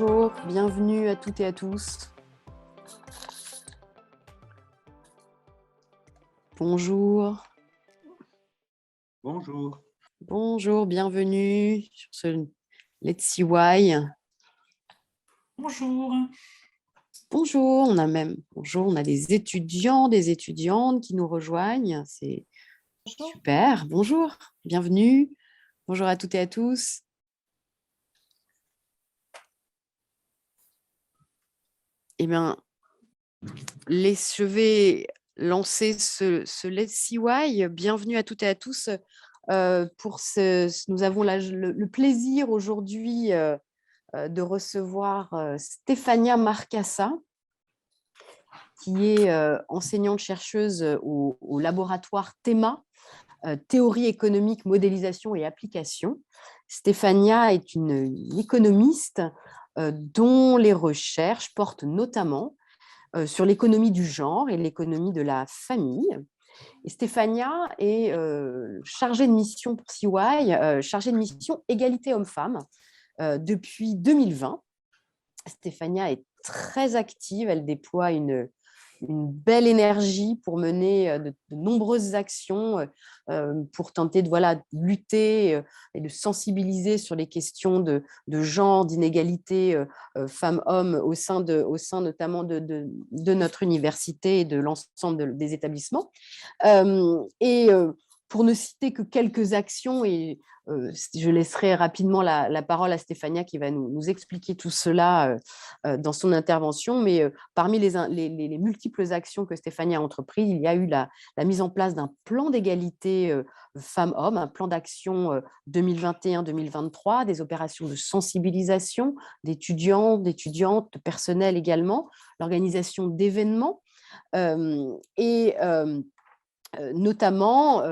Bonjour, bienvenue à toutes et à tous. Bonjour. Bonjour. Bonjour, bienvenue sur ce Let's See Why. Bonjour. Bonjour, on a des étudiants, des étudiantes qui nous rejoignent. C'est super. Bonjour, bienvenue. Bonjour à toutes et à tous. Eh bien, je vais lancer ce Let's See Why. Bienvenue à toutes et à tous. Nous avons le plaisir aujourd'hui de recevoir Stefania Marcassa, qui est enseignante-chercheuse au laboratoire TEMA, Théorie économique, modélisation et application. Stefania est une économiste dont les recherches portent notamment sur l'économie du genre et l'économie de la famille. Et Stefania est chargée de mission pour CY, chargée de mission égalité homme-femme depuis 2020. Stefania est très active, elle déploie une belle énergie pour mener de nombreuses actions pour tenter de lutter et de sensibiliser sur les questions de genre, d'inégalité femmes-hommes au sein notamment de notre université et de l'ensemble des établissements. Pour ne citer que quelques actions, et je laisserai rapidement la parole à Stefania qui va nous expliquer tout cela dans son intervention, mais parmi les multiples actions que Stefania a entreprises, il y a eu la mise en place d'un plan d'égalité femmes-hommes, un plan d'action 2021-2023, des opérations de sensibilisation d'étudiants, d'étudiantes, de personnel également, l'organisation d'événements notamment,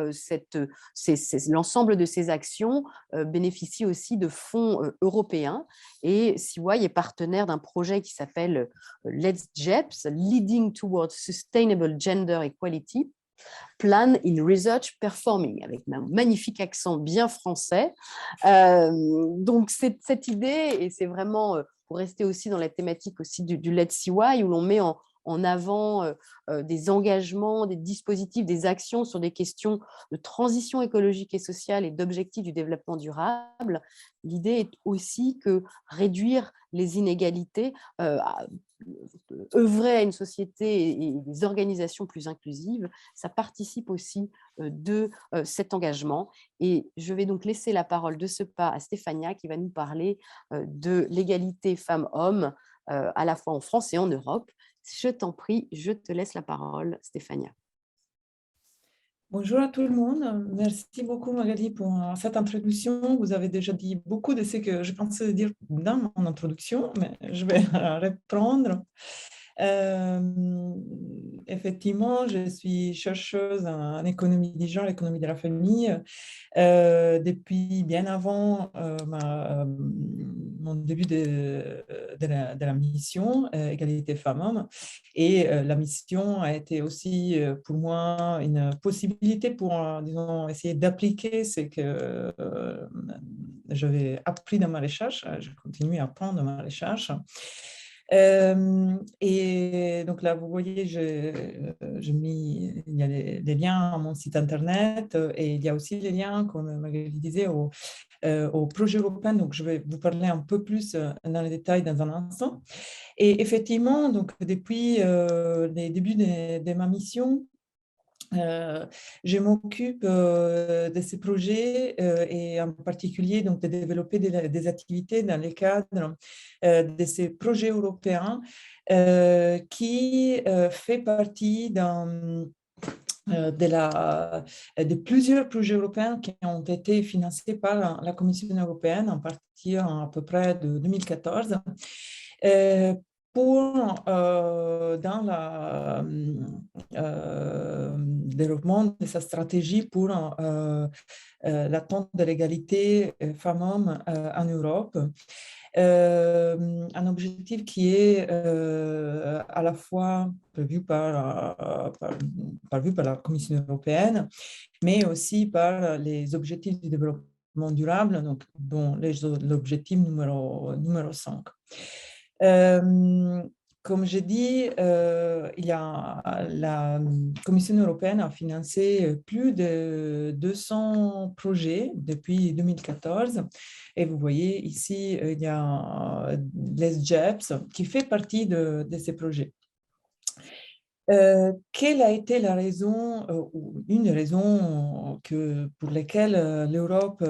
l'ensemble de ces actions bénéficient aussi de fonds européens. Et CY est partenaire d'un projet qui s'appelle Let's JEPS, Leading Towards Sustainable Gender Equality, Plan in Research Performing, avec un magnifique accent bien français. Donc, cette idée, et c'est vraiment pour rester aussi dans la thématique aussi du Let's CY, où l'on met en avant des engagements, des dispositifs, des actions sur des questions de transition écologique et sociale et d'objectifs du développement durable. L'idée est aussi que réduire les inégalités, œuvrer à une société et des organisations plus inclusives, ça participe aussi de cet engagement. Et je vais donc laisser la parole de ce pas à Stefania qui va nous parler de l'égalité femmes-hommes à la fois en France et en Europe. Je t'en prie, je te laisse la parole, Stefania. Bonjour à tout le monde. Merci beaucoup, Magali, pour cette introduction. Vous avez déjà dit beaucoup de ce que je pensais dire dans mon introduction, mais je vais reprendre. Effectivement, je suis chercheuse en économie du genre, économie de la famille, depuis bien avant mon début de la mission Égalité femmes-hommes. Et la mission a été aussi pour moi une possibilité pour, disons, essayer d'appliquer ce que j'avais appris dans ma recherche. Je continue à apprendre dans ma recherche. Et donc là, vous voyez, il y a des liens à mon site internet et il y a aussi les liens, comme Magali disait, au projet européen. Donc, je vais vous parler un peu plus dans les détails dans un instant. Et effectivement, donc, depuis les débuts de ma mission, je m'occupe de ces projets et en particulier donc, de développer des activités dans le cadre de ces projets européens qui fait partie de plusieurs projets européens qui ont été financés par la Commission européenne en partir à peu près de 2014. Dans le développement de sa stratégie pour l'attente de l'égalité femmes-hommes en Europe. Un objectif qui est à la fois prévu par la Commission européenne, mais aussi par les objectifs du développement développement durable, donc, dont l'objectif numéro 5. Comme j'ai dit, la Commission européenne a financé plus de 200 projets depuis 2014. Et vous voyez ici, il y a l'ESGEPS qui fait partie de ces projets. Quelle a été la raison, ou une raison pour laquelle l'Europe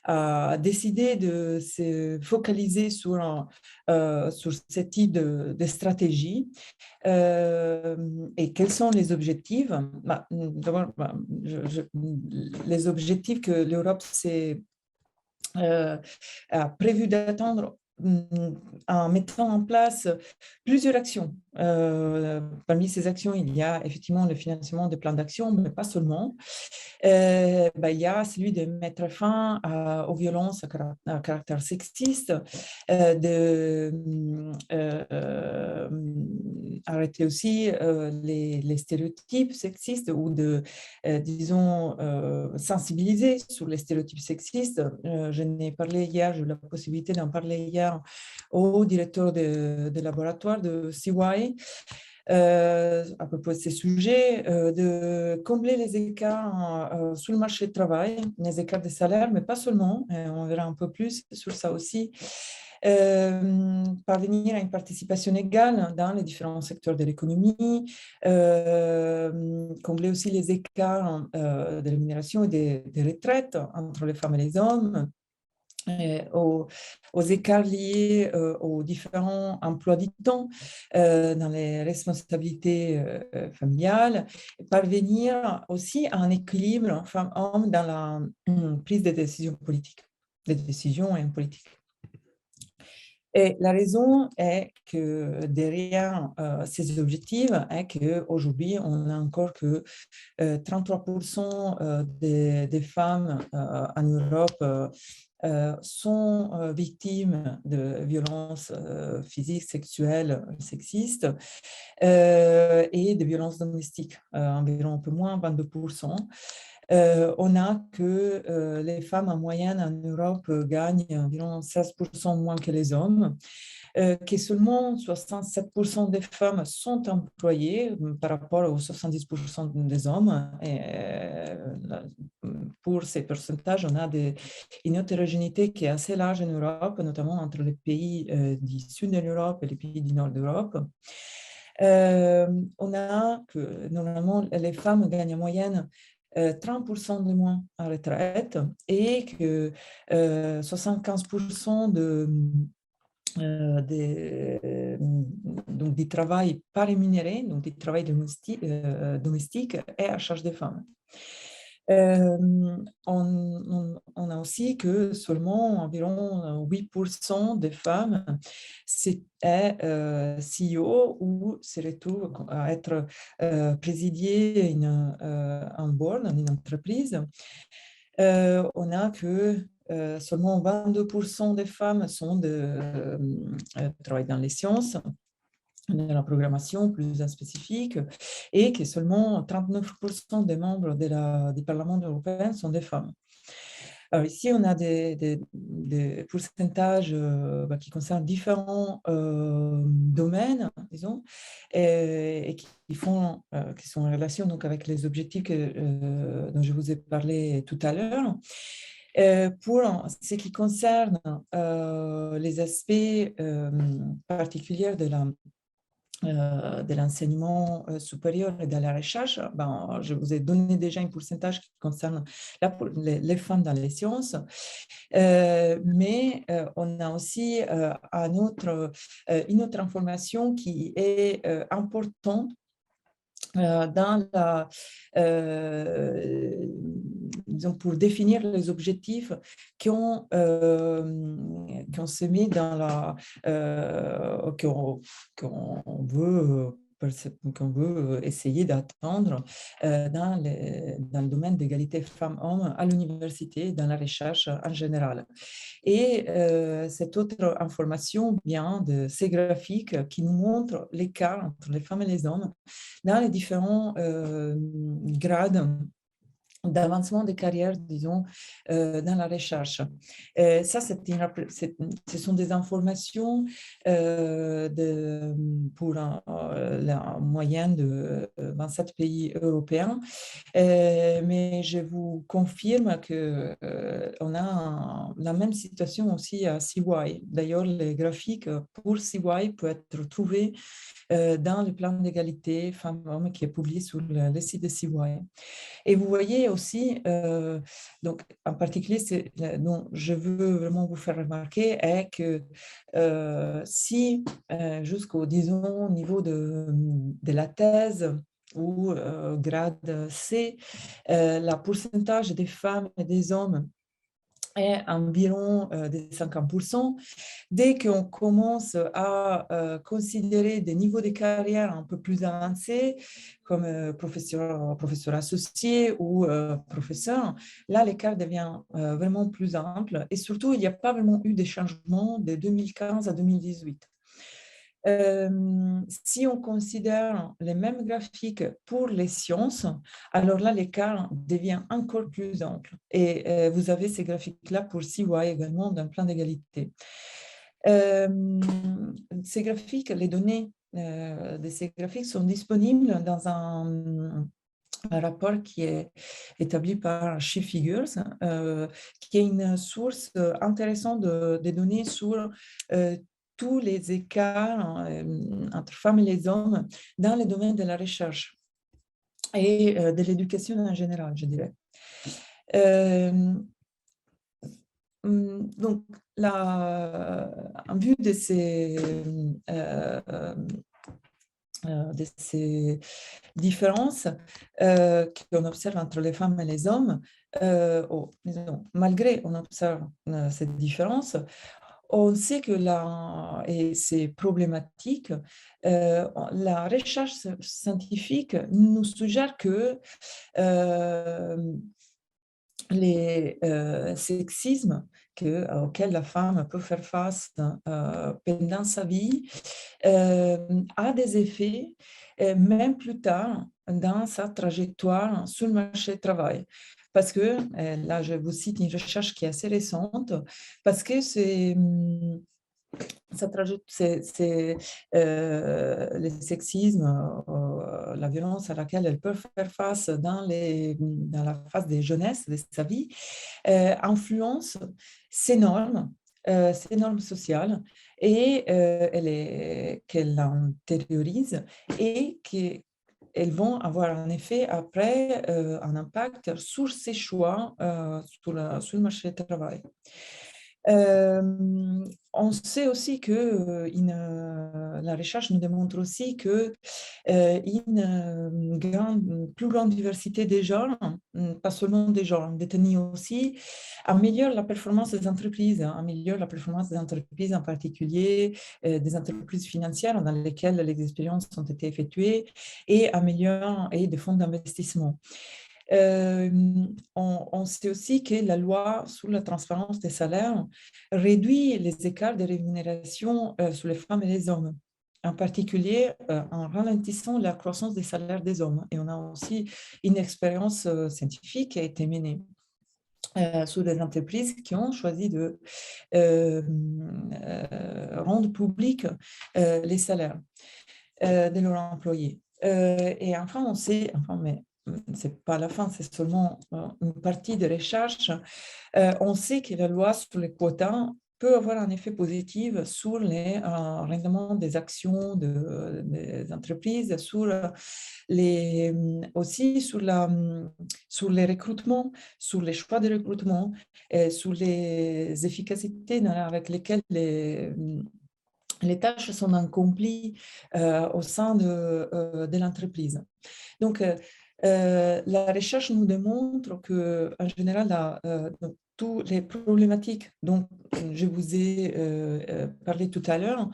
a décidé de se focaliser sur ce type de stratégie et quels sont les objectifs? Les objectifs que l'Europe a prévu d'atteindre en mettant en place plusieurs actions. Parmi ces actions, il y a effectivement le financement de plans d'action, mais pas seulement. Il y a celui de mettre fin aux violences à caractère sexiste, arrêter aussi les stéréotypes sexistes ou disons, sensibiliser sur les stéréotypes sexistes. Je n'ai parlé hier, j'ai eu la possibilité d'en parler hier au directeur de laboratoire de CY à propos de ces sujets, de combler les écarts sur le marché du travail, les écarts de salaire, mais pas seulement, on verra un peu plus sur ça aussi. Parvenir à une participation égale dans les différents secteurs de l'économie, combler aussi les écarts de rémunération et de retraite entre les femmes et les hommes, aux écarts liés aux différents emplois du temps dans les responsabilités familiales, parvenir aussi à un équilibre femmes-hommes dans la prise de décisions politiques, des décisions en politique. Et la raison est que derrière ces objectifs est qu'aujourd'hui, on n'a encore que 33% des femmes en Europe sont victimes de violences physiques, sexuelles, sexistes et de violences domestiques, environ un peu moins, 22%. On a que les femmes en moyenne en Europe gagnent environ 16% moins que les hommes, que seulement 67% des femmes sont employées par rapport aux 70% des hommes. Et, pour ces pourcentages, on a une hétérogénéité qui est assez large en Europe, notamment entre les pays du sud de l'Europe et les pays du nord d'Europe. On a que normalement les femmes gagnent en moyenne 30% de moins en retraite et que 75% donc du travail pas rémunéré, donc du travail domestique est à charge des femmes. On a aussi que seulement environ 8% des femmes est CEO ou se retrouvent à être présidier un board dans une entreprise. On a que seulement 22% des femmes travaillent dans les sciences, de la programmation plus spécifique, et que seulement 39% des membres du Parlement européen sont des femmes. Alors ici, on a des pourcentages qui concernent différents domaines, disons, et qui sont en relation donc, avec les objectifs dont je vous ai parlé tout à l'heure. Pour ce qui concerne les aspects particuliers de l'enseignement supérieur et de la recherche, je vous ai donné déjà un pourcentage qui concerne les femmes dans les sciences, mais on a aussi une autre information qui est importante disons, pour définir les objectifs qu'on se met dans qu'on veut essayer d'atteindre dans le domaine d'égalité femmes-hommes à l'université, dans la recherche en général. Et cette autre information vient de ces graphiques qui nous montrent l'écart entre les femmes et les hommes dans les différents grades d'avancement des carrières, disons, dans la recherche. Ça, ce sont des informations pour la moyenne de 27 pays européens. Mais je vous confirme qu'on a la même situation aussi à CY. D'ailleurs, les graphiques pour CY peuvent être trouvés dans le plan d'égalité femmes-hommes qui est publié sur le site de CY. Et vous voyez aussi, donc en particulier, dont je veux vraiment vous faire remarquer est que si jusqu'au, disons, niveau de la thèse ou grade C, la pourcentage des femmes et des hommes est environ de 50%. Dès qu'on commence à considérer des niveaux de carrière un peu plus avancés, comme professeur associé ou professeur, là, l'écart devient vraiment plus ample. Et surtout, il n'y a pas vraiment eu de changement de 2015 à 2018. Si on considère les mêmes graphiques pour les sciences, alors là, l'écart devient encore plus ample. Et vous avez ces graphiques-là pour CY également d'un plan d'égalité. Ces graphiques, les données de ces graphiques sont disponibles dans un rapport qui est établi par SheFigures, qui est une source intéressante de données sur tous les écarts entre femmes et les hommes dans le domaine de la recherche et de l'éducation en général, je dirais. Donc, en vue de ces différences qu'on observe entre les femmes et les hommes, malgré on observe cette différence, on sait que et c'est problématique, la recherche scientifique nous suggère que les sexismes auxquels la femme peut faire face pendant sa vie a des effets même plus tard dans sa trajectoire sur le marché du travail. Parce que, là je vous cite une recherche qui est assez récente, parce que les sexismes, la violence à laquelle elles peuvent faire face dans la phase des jeunesse de sa vie, influence ces normes sociales et qu'elle intériorise et qu'elles vont avoir un effet après, un impact sur ses choix sur le marché du travail. On sait aussi que la recherche nous démontre aussi que plus grande diversité des genres, pas seulement des genres détenus aussi, améliore la performance des entreprises, en particulier des entreprises financières dans lesquelles les expériences ont été effectuées et des fonds d'investissement. On sait aussi que la loi sur la transparence des salaires réduit les écarts de rémunération sur les femmes et les hommes, en particulier en ralentissant la croissance des salaires des hommes. Et on a aussi une expérience scientifique qui a été menée sur des entreprises qui ont choisi de rendre publics les salaires de leurs employés. Et enfin, on sait, mais c'est pas la fin, c'est seulement une partie des recherches. On sait que la loi sur les quotas peut avoir un effet positif sur les rendements des actions des entreprises, aussi sur les recrutements, sur les choix de recrutement, sur les efficacités avec lesquelles les tâches sont accomplies au sein de l'entreprise. Donc, la recherche nous démontre qu'en général, toutes les problématiques dont je vous ai parlé tout à l'heure,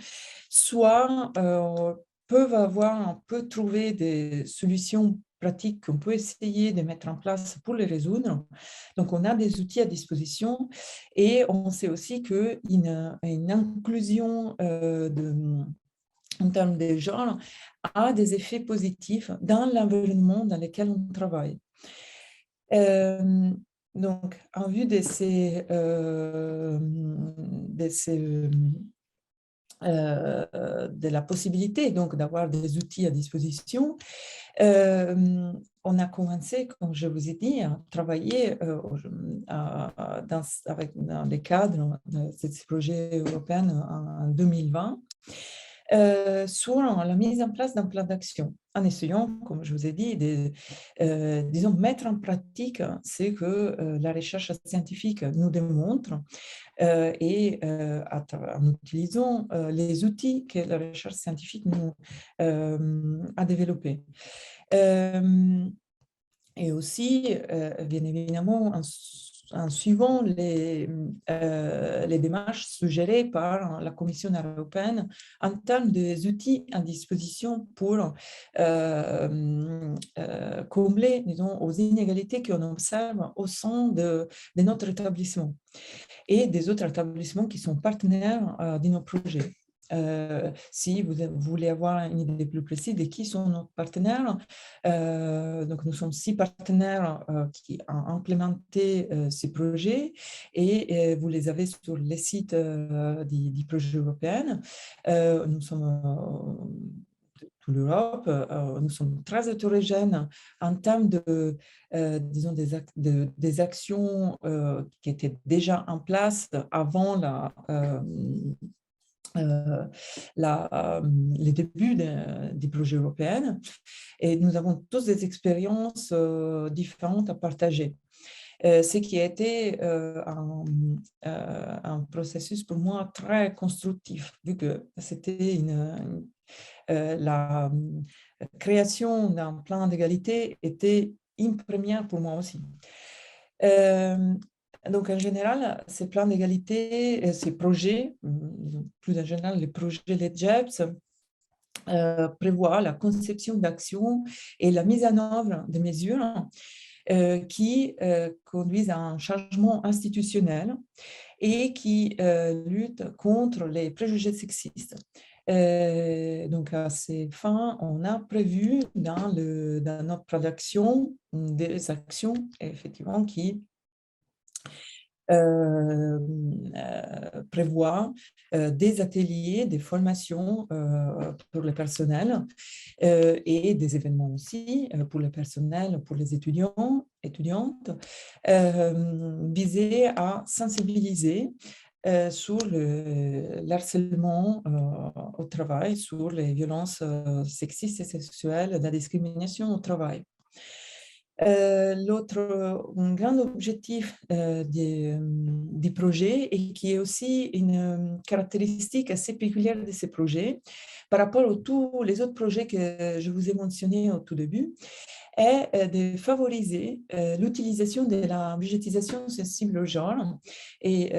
soit on peut trouver des solutions pratiques qu'on peut essayer de mettre en place pour les résoudre. Donc, on a des outils à disposition et on sait aussi qu'une inclusion en termes de genre a des effets positifs dans l'environnement dans lequel on travaille. Donc, en vue de de la possibilité donc d'avoir des outils à disposition, on a commencé, comme je vous ai dit, à travailler dans les cadres de ce projet européen en 2020 sur la mise en place d'un plan d'action, en essayant, comme je vous ai dit, de, disons, mettre en pratique ce que la recherche scientifique nous démontre en utilisant les outils que la recherche scientifique nous a développés. Et aussi, bien évidemment, en suivant les démarches suggérées par la Commission européenne en termes des outils à disposition pour combler, disons, aux inégalités qu'on observe au sein de notre établissement et des autres établissements qui sont partenaires de nos projets. Si vous voulez avoir une idée plus précise de qui sont nos partenaires, donc nous sommes 6 partenaires qui ont implémenté ces projets et vous les avez sur les sites du projet européen. Nous sommes de toute l'Europe, nous sommes très hétérogènes en termes de, disons, des actions qui étaient déjà en place avant les débuts des projets européens, et nous avons tous des expériences différentes à partager. Ce qui a été un processus pour moi très constructif, vu que c'était la création d'un plan d'égalité était une première pour moi aussi. Donc, en général, ces plans d'égalité, ces projets, plus en général, les projets des JEPS, prévoient la conception d'actions et la mise en œuvre de mesures qui conduisent à un changement institutionnel et qui luttent contre les préjugés sexistes. Donc, à ces fins, on a prévu dans notre plan d'action des actions, effectivement, qui prévoit des ateliers, des formations pour le personnel et des événements aussi pour le personnel, pour les étudiants, étudiantes, visés à sensibiliser sur le harcèlement au travail, sur les violences sexistes et sexuelles, la discrimination au travail. L'autre grand objectif du projet, et qui est aussi une caractéristique assez péculière de ces projets par rapport à tous les autres projets que je vous ai mentionnés au tout début, est de favoriser l'utilisation de la budgétisation sensible au genre. Et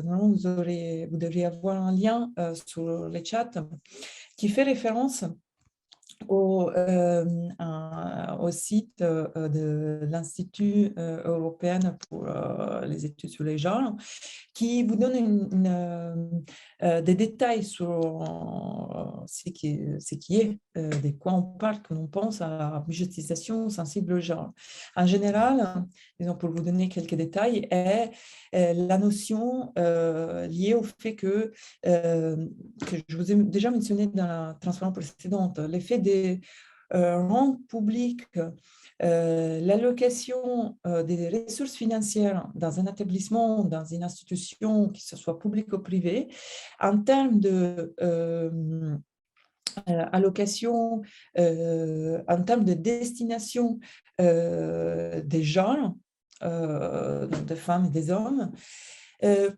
vous devriez avoir un lien sur le chat qui fait référence au site de l'Institut européen pour les études sur les genres, qui vous donne des détails sur ce qui est, de quoi on parle quand on pense à la budgétisation sensible au genre. En général, disons, pour vous donner quelques détails, est la notion liée au fait que je vous ai déjà mentionné dans la transparence précédente, l'effet de rendre public l'allocation des ressources financières dans un établissement, dans une institution, que ce soit publique ou privée, en termes de allocation, en termes de destination des genres, donc des femmes et des hommes,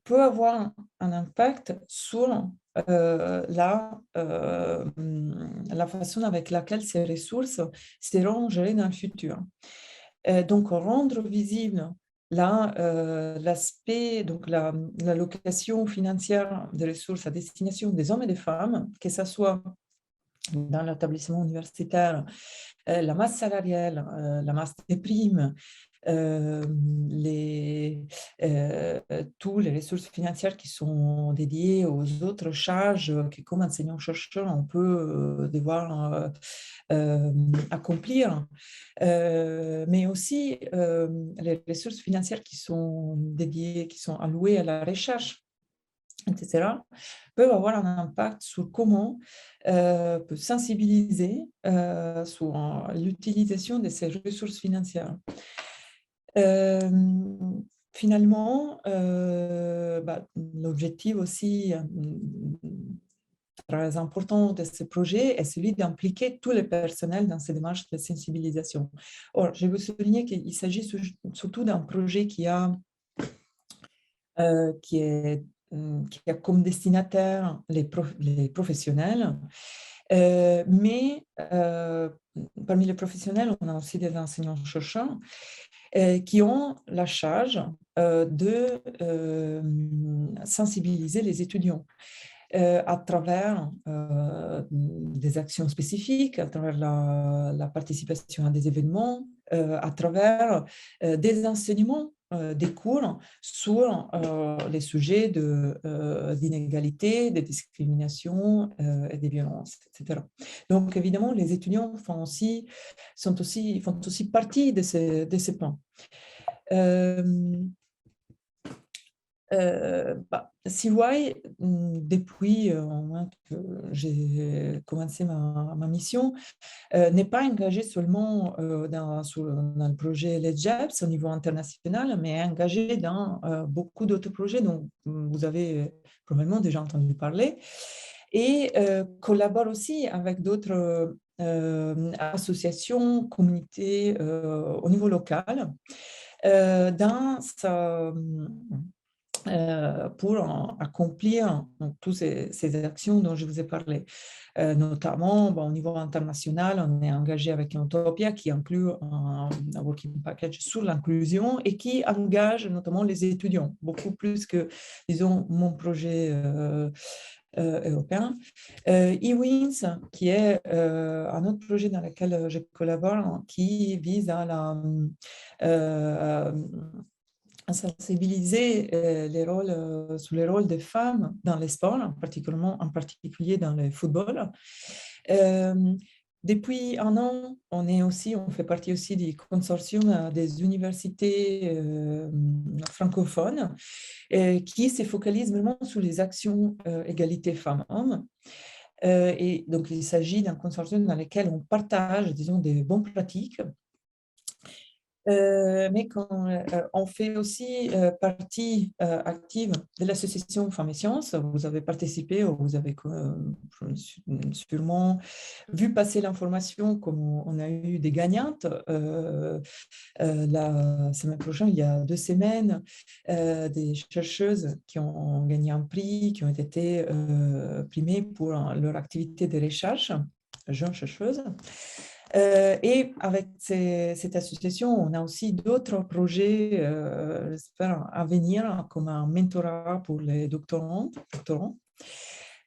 peut avoir un impact sur la façon avec laquelle ces ressources seront gérées dans le futur. Donc, rendre visible l'aspect, donc l'allocation financière des ressources à destination des hommes et des femmes, que ce soit dans l'établissement universitaire, la masse salariale, la masse des primes, les, tous les ressources financières qui sont dédiées aux autres charges que comme enseignant-chercheur, on peut devoir accomplir, mais aussi les ressources financières qui sont dédiées, qui sont allouées à la recherche, etc., peuvent avoir un impact sur comment peut sensibiliser sur l'utilisation de ces ressources financières. Finalement, l'objectif aussi très important de ce projet est celui d'impliquer tous les personnels dans ces démarches de sensibilisation. Or, je veux souligner qu'il s'agit surtout d'un projet qui a comme destinataire les professionnels, mais parmi les professionnels, on a aussi des enseignants-chercheurs qui ont la charge de sensibiliser les étudiants à travers des actions spécifiques, à travers la participation à des événements, à travers des enseignements, des cours sur les sujets d'inégalité, de discrimination et des violences, etc. Donc, évidemment, les étudiants font aussi partie de ces plans. CY, depuis au moins que j'ai commencé ma mission, n'est pas engagé seulement dans le projet LEGEPS au niveau international, mais est engagé dans beaucoup d'autres projets dont vous avez probablement déjà entendu parler, et collabore aussi avec d'autres associations, communautés au niveau local, dans pour accomplir toutes ces actions dont je vous ai parlé. Notamment, au niveau international, on est engagé avec Utopia qui inclut un working package sur l'inclusion et qui engage notamment les étudiants, beaucoup plus que, disons, mon projet européen. eWins, qui est un autre projet dans lequel je collabore, qui vise à sensibiliser sur les rôles des femmes dans les sports, en particulier dans le football. Depuis un an, on fait partie aussi du consortium des universités francophones qui se focalisent vraiment sur les actions égalité femmes-hommes. Et donc, il s'agit d'un consortium dans lequel on partage, disons, des bonnes pratiques. Mais on fait aussi partie active de l'association Femmes et Sciences. Vous avez participé, ou vous avez sûrement vu passer l'information comme on a eu des gagnantes. La semaine prochaine, il y a 2 semaines, des chercheuses qui ont gagné un prix, qui ont été primées pour leur activité de recherche, jeunes chercheuses. Et avec cette association, on a aussi d'autres projets, j'espère, à venir, comme un mentorat pour les doctorants.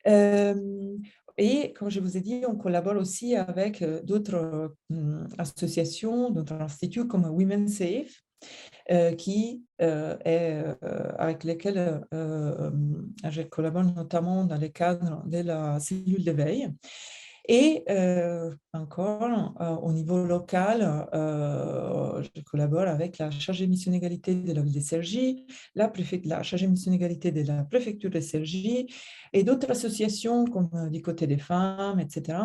Et comme je vous ai dit, on collabore aussi avec d'autres associations, d'autres instituts comme Women Safe, avec lesquels je collabore notamment dans le cadre de la cellule de veille. Et encore, au niveau local, je collabore avec la chargée de mission égalité de la ville de Cergy, la chargée de mission égalité de la préfecture de Cergy et d'autres associations comme du côté des femmes, etc.,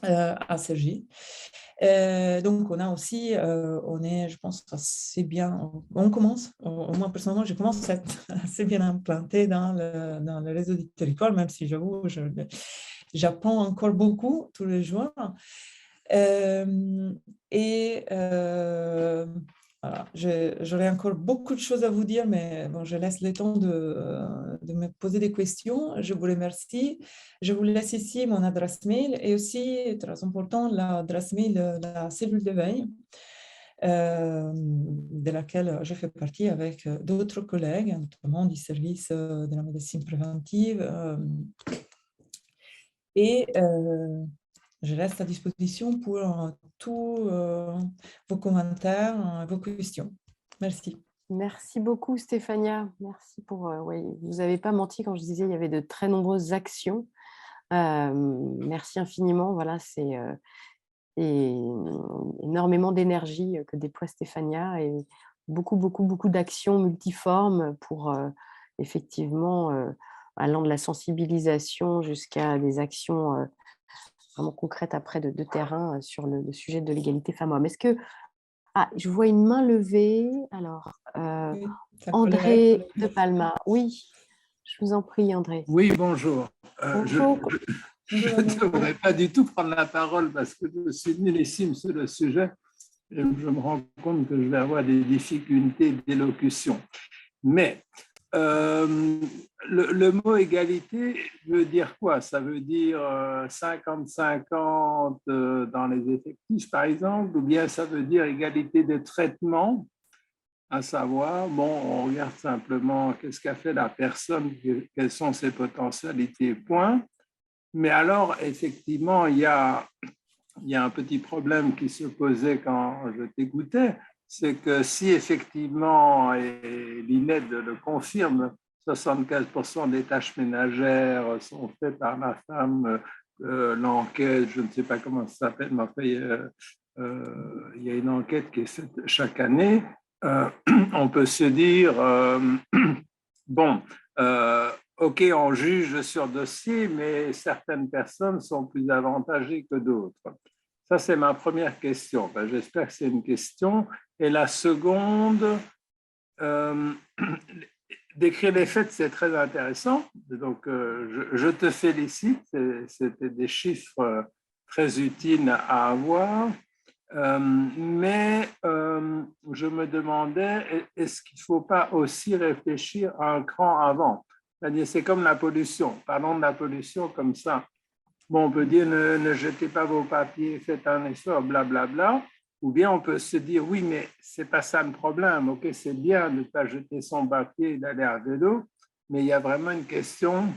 à Cergy. Donc, on a aussi, on est, je pense, assez bien, on commence, au moins personnellement, je commence à être assez bien implanté dans le réseau du territoire, même si j'avoue, j'apprends encore beaucoup tous les jours. Voilà, j'aurais encore beaucoup de choses à vous dire, mais bon, je laisse le temps de me poser des questions. Je vous remercie. Je vous laisse ici mon adresse mail et aussi, très important, l'adresse mail de la cellule de veille, de laquelle je fais partie avec d'autres collègues, notamment du service de la médecine préventive, Et je reste à disposition pour tous vos commentaires, vos questions. Merci. Merci beaucoup, Stéphania. Merci pour. Oui, vous n'avez pas menti quand je disais qu'il y avait de très nombreuses actions. Merci infiniment. Voilà, c'est énormément d'énergie que déploie Stéphania et beaucoup d'actions multiformes pour effectivement allant de la sensibilisation jusqu'à des actions vraiment concrètes après de terrain sur le sujet de l'égalité femmes-hommes. Est-ce que je vois une main levée. Alors, Oui, André de Palma. Oui, je vous en prie, André. Oui, bonjour. Bonjour. Je ne devrais pas du tout prendre la parole parce que je suis nullissime sur le sujet et je me rends compte que je vais avoir des difficultés d'élocution. Mais le mot égalité veut dire quoi? Ça veut dire 50-50 dans les effectifs, par exemple, ou bien ça veut dire égalité de traitement, à savoir, bon, on regarde simplement qu'est-ce qu'a fait la personne, quelles sont ses potentialités, point. Mais alors, effectivement, il y a un petit problème qui se posait quand je t'écoutais, c'est que si effectivement, et l'INED le confirme, 75% des tâches ménagères sont faites par la femme, l'enquête, je ne sais pas comment ça s'appelle, mais enfin, il y a une enquête qui est faite chaque année, on peut se dire, bon, OK, on juge sur dossier, mais certaines personnes sont plus avantagées que d'autres. Ça, c'est ma première question. Ben, j'espère que c'est une question. Et la seconde, décrire les faits, c'est très intéressant. Donc, je te félicite. C'était des chiffres très utiles à avoir. Mais je me demandais, est-ce qu'il ne faut pas aussi réfléchir à un cran avant? C'est-à-dire, c'est comme la pollution. Parlons de la pollution comme ça. Bon, on peut dire, ne jetez pas vos papiers, faites un effort, blablabla. Ou bien on peut se dire, oui, mais ce n'est pas ça le problème. OK, c'est bien de ne pas jeter son papier et d'aller à vélo, mais il y a vraiment une question.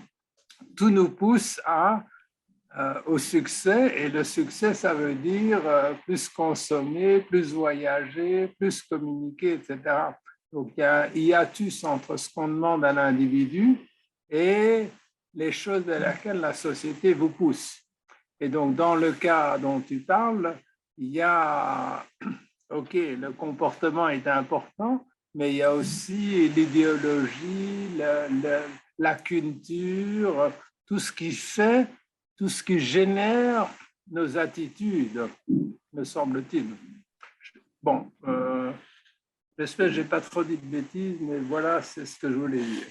Tout nous pousse au succès, et le succès, ça veut dire plus consommer, plus voyager, plus communiquer, etc. Donc, il y a un hiatus entre ce qu'on demande à l'individu et les choses vers lesquelles la société vous pousse. Et donc, dans le cas dont tu parles, il y a, OK, le comportement est important, mais il y a aussi l'idéologie, la culture, tout ce qui fait, tout ce qui génère nos attitudes, me semble-t-il. Bon, j'espère que je n'ai pas trop dit de bêtises, mais voilà, c'est ce que je voulais dire.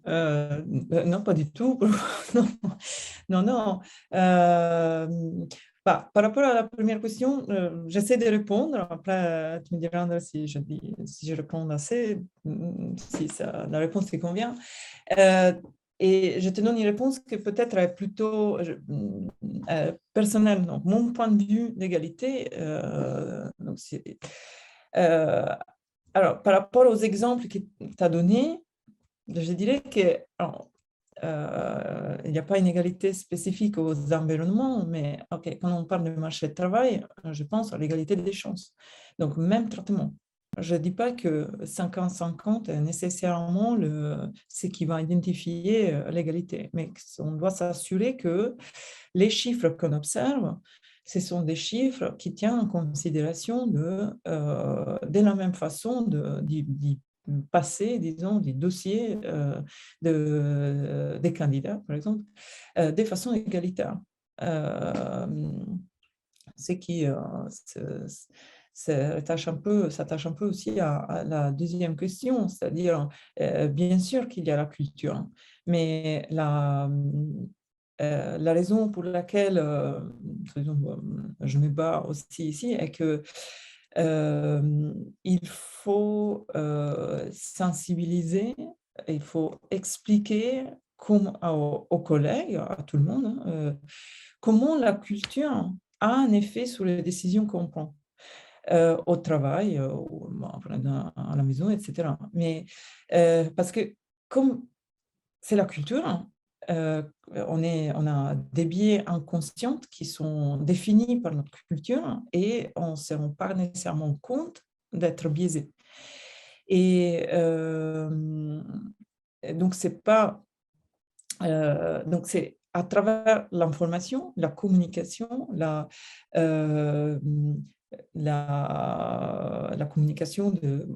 Non, pas du tout. Non. Par rapport à la première question, j'essaie de répondre. Après, tu me diras si je réponds assez, si la réponse te convient. Et je te donne une réponse qui peut-être est plutôt personnelle. Donc, mon point de vue d'égalité, alors, par rapport aux exemples que tu as donnés, je dirais que il n'y a pas une égalité spécifique aux environnements, mais quand on parle du marché du travail, je pense à l'égalité des chances. Donc, même traitement. Je ne dis pas que 50-50 est nécessairement ce qui va identifier l'égalité, mais on doit s'assurer que les chiffres qu'on observe, ce sont des chiffres qui tiennent en considération de la même façon d'y passer, disons, des dossiers des candidats, par exemple, de façon égalitaire. Ce qui s'attache un peu aussi à la deuxième question, c'est-à-dire, bien sûr qu'il y a la culture, mais la raison pour laquelle je me bats aussi ici est que il faut sensibiliser, il faut expliquer aux collègues, à tout le monde, comment la culture a un effet sur les décisions qu'on prend au travail, à la maison, etc. Mais parce que comme c'est la culture, on a des biais inconscients qui sont définis par notre culture et on ne se rend pas nécessairement compte d'être biaisé. Et donc, c'est à travers l'information, la communication, la communication de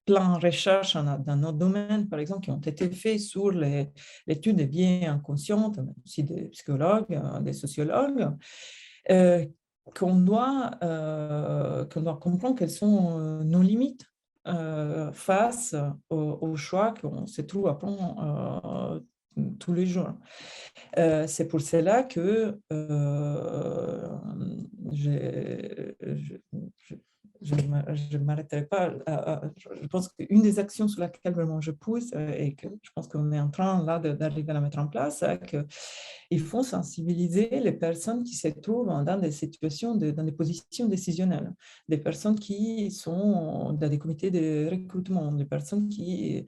plein de recherches dans notre domaine, par exemple, qui ont été faites sur l'étude des biais inconscients, aussi des psychologues, des sociologues, qu'on doit comprendre quelles sont nos limites face aux choix qu'on se trouve à prendre tous les jours. C'est pour cela que je ne m'arrêterai pas. Je pense qu'une des actions sur laquelle vraiment je pousse et que je pense qu'on est en train là d'arriver à la mettre en place, c'est qu'il faut sensibiliser les personnes qui se trouvent dans des situations, dans des positions décisionnelles, des personnes qui sont dans des comités de recrutement, des personnes qui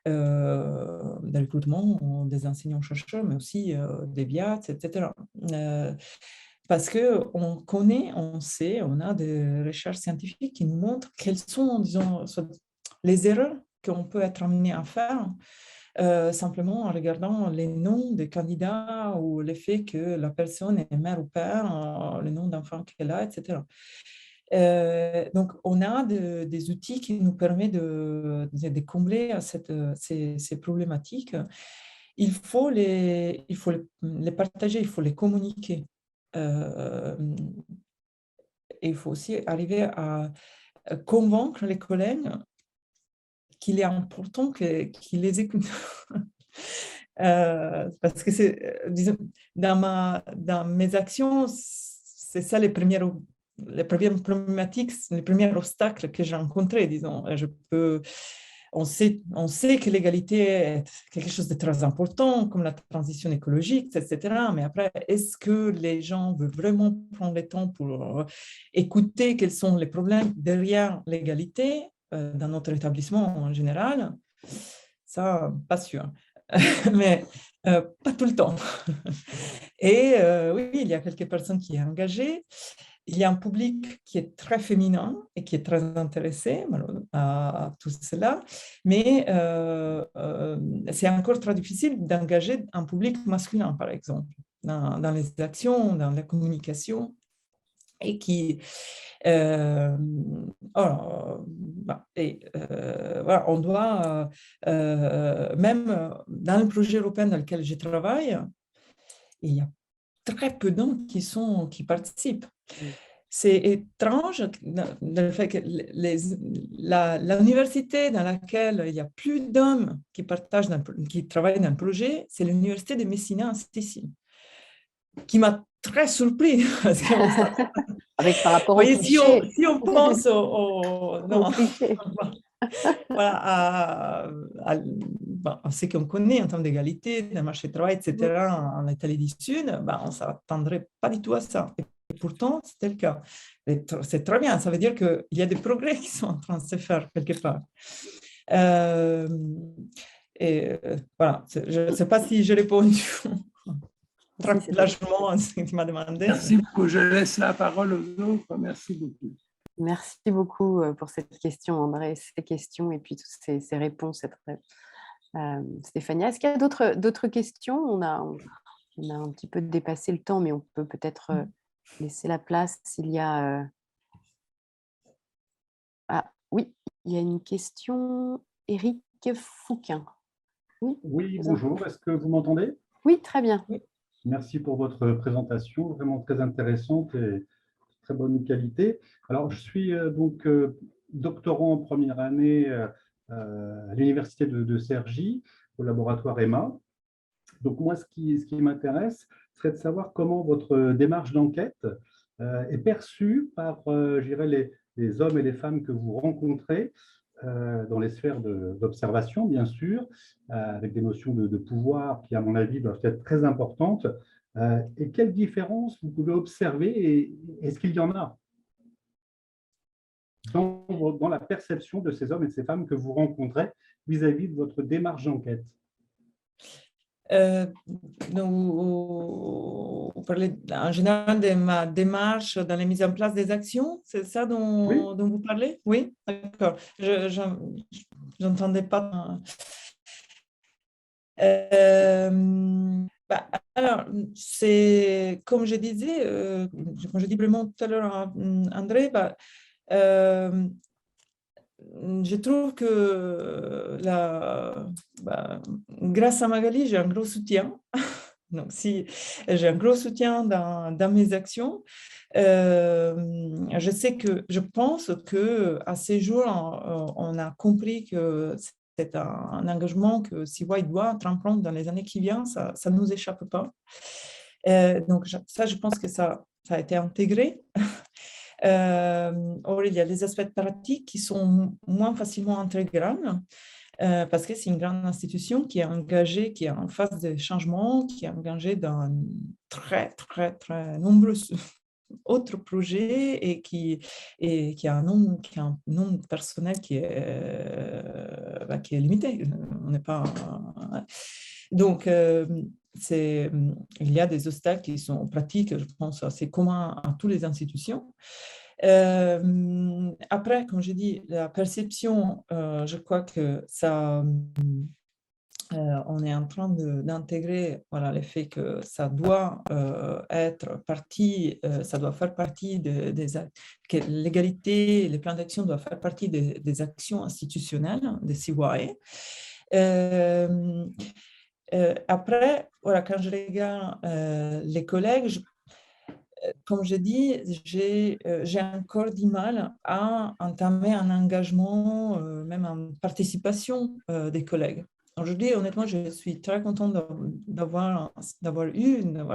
des recrutements, des enseignants-chercheurs, mais aussi des BIAT, etc. Parce qu'on connaît, on sait, on a des recherches scientifiques qui nous montrent quelles sont, disons, les erreurs qu'on peut être amené à faire simplement en regardant les noms des candidats ou le fait que la personne est mère ou père, le nom d'enfant qu'elle a, etc. Donc, on a des outils qui nous permettent de combler ces problématiques. Il faut les partager, il faut les communiquer. Et il faut aussi arriver à convaincre les collègues qu'il est important qu'ils les écoutent. Parce que disons, dans mes actions, c'est ça les premières problématiques, les premiers obstacles que j'ai rencontrés, disons. On sait que l'égalité est quelque chose de très important, comme la transition écologique, etc. Mais après, est-ce que les gens veulent vraiment prendre le temps pour écouter quels sont les problèmes derrière l'égalité dans notre établissement en général? Ça, pas sûr. Mais pas tout le temps. Et oui, il y a quelques personnes qui sont engagées. Il y a un public qui est très féminin et qui est très intéressé à tout cela, mais c'est encore très difficile d'engager un public masculin, par exemple, dans les actions, dans la communication, et qui... voilà, on doit, même dans le projet européen dans lequel je travaille, il y a très peu d'hommes qui participent. C'est étrange le fait que l'université dans laquelle il y a plus d'hommes qui travaillent dans le projet, c'est l'université de Messina en Sicile, qui m'a très surpris. Parce que avec par rapport au cliché. Si on pense non, cliché. voilà, à ce qu'on connaît en termes d'égalité, d'un marché de travail, etc., en Italie du Sud, on ne s'attendrait pas du tout à ça. Et pourtant, c'était le cas. C'est très bien, ça veut dire qu'il y a des progrès qui sont en train de se faire quelque part. Voilà, je ne sais pas si je réponds très largement à ce que tu m'as demandé. Merci beaucoup. Je laisse la parole aux autres. Merci beaucoup. Merci beaucoup pour cette question, André, ces questions et puis toutes ces réponses. Stéphania, est-ce qu'il y a d'autres questions? On a un petit peu dépassé le temps, mais on peut peut-être laisser la place s'il y a... Ah oui, il y a une question. Éric Fouquin. Oui, bonjour. Est-ce que vous m'entendez? Oui, très bien. Oui. Merci pour votre présentation, vraiment très intéressante et très bonne qualité. Alors, je suis donc doctorant en première année à l'université de Cergy, au laboratoire EMA. Donc, moi, ce qui m'intéresse serait de savoir comment votre démarche d'enquête est perçue par, je dirais, les hommes et les femmes que vous rencontrez dans les sphères d'observation, bien sûr, avec des notions de pouvoir qui, à mon avis, doivent être très importantes. Et quelles différences vous pouvez observer et est-ce qu'il y en a dans la perception de ces hommes et de ces femmes que vous rencontrez vis-à-vis de votre démarche d'enquête? donc, vous parlez en général de ma démarche dans la mise en place des actions, c'est ça Oui, dont vous parlez? Oui, d'accord. Je n'entendais pas. Alors, c'est comme je disais, comme je dis vraiment tout à l'heure à André, euh, je trouve que grâce à Magali, j'ai un gros soutien. Donc, si j'ai un gros soutien dans mes actions, je pense que à ces jours, on a compris que c'est un engagement que CY doit prendre dans les années qui viennent, ça ne nous échappe pas. Donc, ça, je pense que ça a été intégré. Or, il y a les aspects pratiques qui sont moins facilement intégrables. Parce que c'est une grande institution qui est engagée, qui est en phase de changement, qui est engagée dans très, très, très nombreux autres projets et qui a un nombre de personnel qui est limité. On n'est pas... Donc, il y a des obstacles qui sont pratiques, je pense, assez communs à toutes les institutions. Après, comme je dis, la perception, je crois que ça, on est en train d'intégrer le fait que ça doit être partie, ça doit faire partie que l'égalité, les plans d'action doivent faire partie des actions institutionnelles des CY. Après, quand je regarde les collègues, comme je dis, j'ai encore du mal à entamer un engagement, même en participation des collègues. Aujourd'hui, honnêtement, je suis très contente d'avoir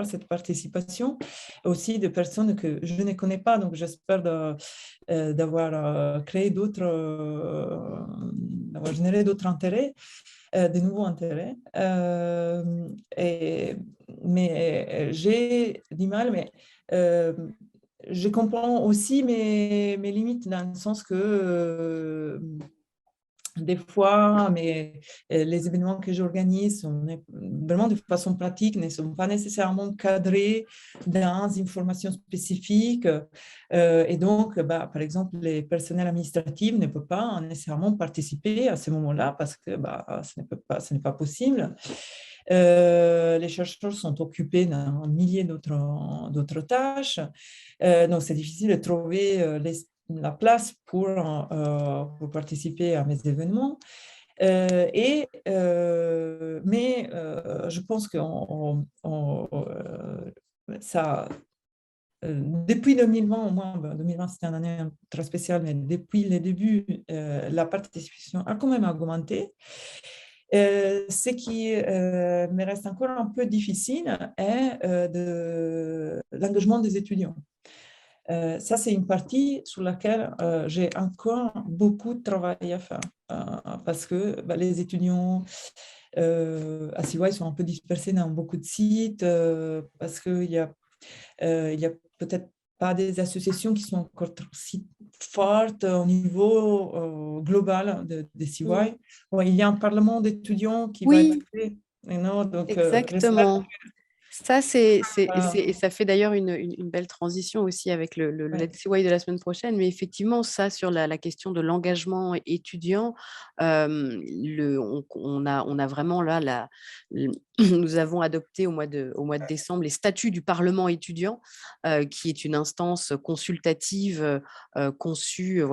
cette participation, aussi de personnes que je ne connais pas, donc j'espère d'avoir créé d'avoir généré d'autres intérêts, de nouveaux intérêts. Mais j'ai du mal, mais je comprends aussi mes limites dans le sens que des fois, les événements que j'organise vraiment de façon pratique ne sont pas nécessairement cadrés dans une formation spécifique. Et donc, par exemple, les personnels administratifs ne peuvent pas nécessairement participer à ce moment-là parce que ce n'est pas possible. Les chercheurs sont occupés d'un millier d'autres tâches. Donc, c'est difficile de trouver la place pour participer à mes événements. Mais je pense que depuis 2020, au moins, 2020 c'était une année très spéciale, mais depuis le début, la participation a quand même augmenté. Ce qui me reste encore un peu difficile est l'engagement des étudiants. Ça, c'est une partie sur laquelle j'ai encore beaucoup de travail à faire parce que les étudiants à CY sont un peu dispersés dans beaucoup de sites parce qu'il y a peut-être pas des associations qui sont encore si fortes au niveau global de CY. Bon, il y a un parlement d'étudiants qui va être créé. Donc, exactement. Ça, et ça fait d'ailleurs une belle transition aussi avec le Let's CY de la semaine prochaine. Mais effectivement, ça, sur la question de l'engagement étudiant, on a vraiment là, nous avons adopté au mois de décembre les statuts du Parlement étudiant, qui est une instance consultative conçue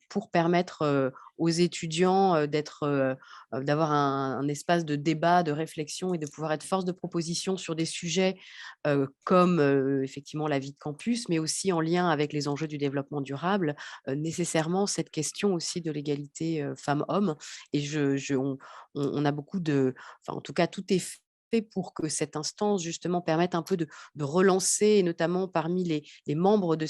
pour permettre aux étudiants d'avoir un espace de débat, de réflexion et de pouvoir être force de proposition sur des sujets comme effectivement la vie de campus, mais aussi en lien avec les enjeux du développement durable, nécessairement cette question aussi de l'égalité femmes-hommes. Et on a beaucoup en tout cas, tout est fait pour que cette instance justement permette un peu de relancer, et notamment parmi les membres de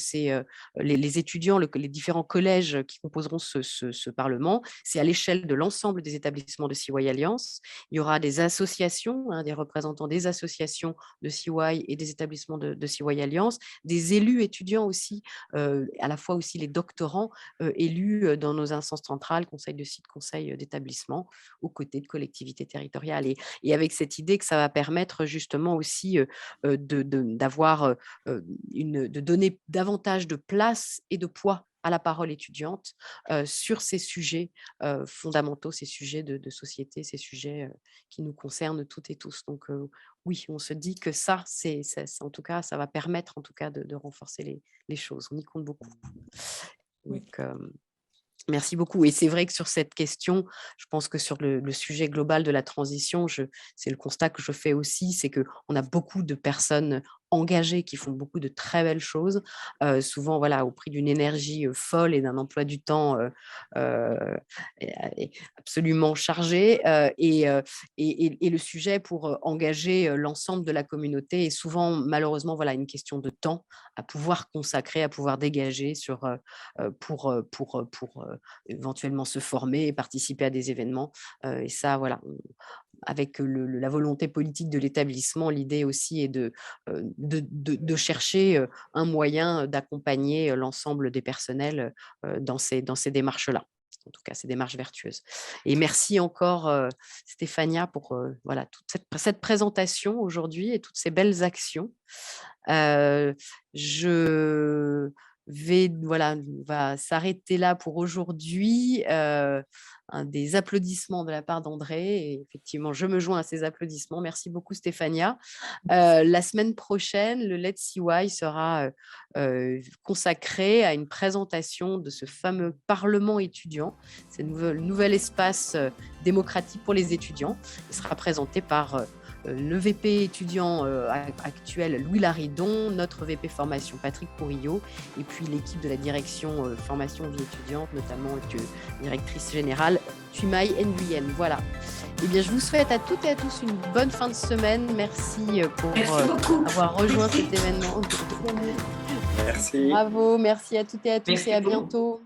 les étudiants, les différents collèges qui composeront ce Parlement. C'est à l'échelle de l'ensemble des établissements de CY Alliance. Il y aura des associations, des représentants des associations de CY et des établissements de CY Alliance, des élus étudiants aussi, à la fois aussi les doctorants élus dans nos instances centrales, conseil de site, conseil d'établissement, aux côtés de collectivités territoriales. Et avec cette idée que ça ça va permettre justement aussi de donner davantage de place et de poids à la parole étudiante sur ces sujets fondamentaux, ces sujets de société, ces sujets qui nous concernent toutes et tous. Donc oui, on se dit que ça, en tout cas, ça va permettre en tout cas de renforcer les choses. On y compte beaucoup. Donc, merci beaucoup. Et c'est vrai que sur cette question, je pense que sur le sujet global de la transition, c'est le constat que je fais aussi, c'est qu'on a beaucoup de personnes engagées qui font beaucoup de très belles choses, souvent voilà, au prix d'une énergie folle et d'un emploi du temps absolument chargé. Et le sujet pour engager l'ensemble de la communauté est souvent, malheureusement, voilà, une question de temps à pouvoir consacrer, à pouvoir dégager pour éventuellement se former et participer à des événements. Et ça, voilà, avec la volonté politique de l'établissement, l'idée aussi est de chercher un moyen d'accompagner l'ensemble des personnels dans ces démarches-là. En tout cas, ces démarches vertueuses. Et merci encore, Stéphania, pour voilà, toute cette présentation aujourd'hui et toutes ces belles actions. On va s'arrêter là pour aujourd'hui. Des applaudissements de la part d'André. Et effectivement, je me joins à ces applaudissements. Merci beaucoup, Stéphania. La semaine prochaine, le Let's See Why sera consacré à une présentation de ce fameux Parlement étudiant, ce nouvel espace démocratique pour les étudiants. Il sera présenté par le VP étudiant actuel Louis Laridon, notre VP formation Patrick Pourillot, et puis l'équipe de la direction formation vie étudiante, notamment directrice générale Tumaï Nguyen. Voilà. Eh bien, je vous souhaite à toutes et à tous une bonne fin de semaine. Merci pour avoir rejoint cet événement. Merci. Bravo, merci à toutes et à tous Merci et à beaucoup. bientôt.